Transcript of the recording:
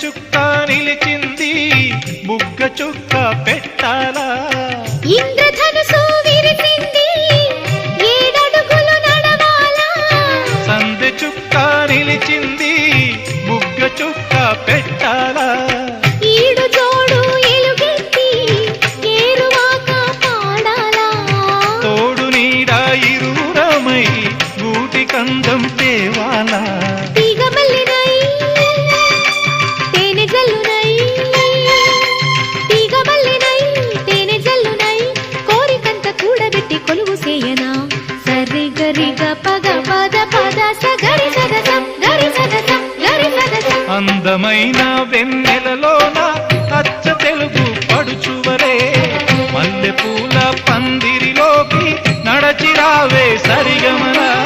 చుక్క నిలిచింది బుగ్గ చుక్క పెట్టాలా ఇంద్రధనుసు విరిసింది ఏడడుగులు నడవాలా సందె చుక్క నిలిచింది బుగ్గ చుక్క పెట్టాలా ఈడు జోడు ఎలుగెత్తి ఏరువాక పాడాలా తోడు నీడ ఇరువురమై గూటి కందం తేవాలా తీగమల్లినై తేనె జల్లునై తీగమల్లినై తేనె జల్లునై కోరికంత కూడబెట్టి కొలువు సేయనా సరి గరిగ పగ పద పద సగరి సదస గరి సదస గరి సదస అందమైన వెన్నెలలోన అచ్చ తెలుగు పడుచువలే మల్లెపూల పందిరిలోకి నడచిరావే సరిగమల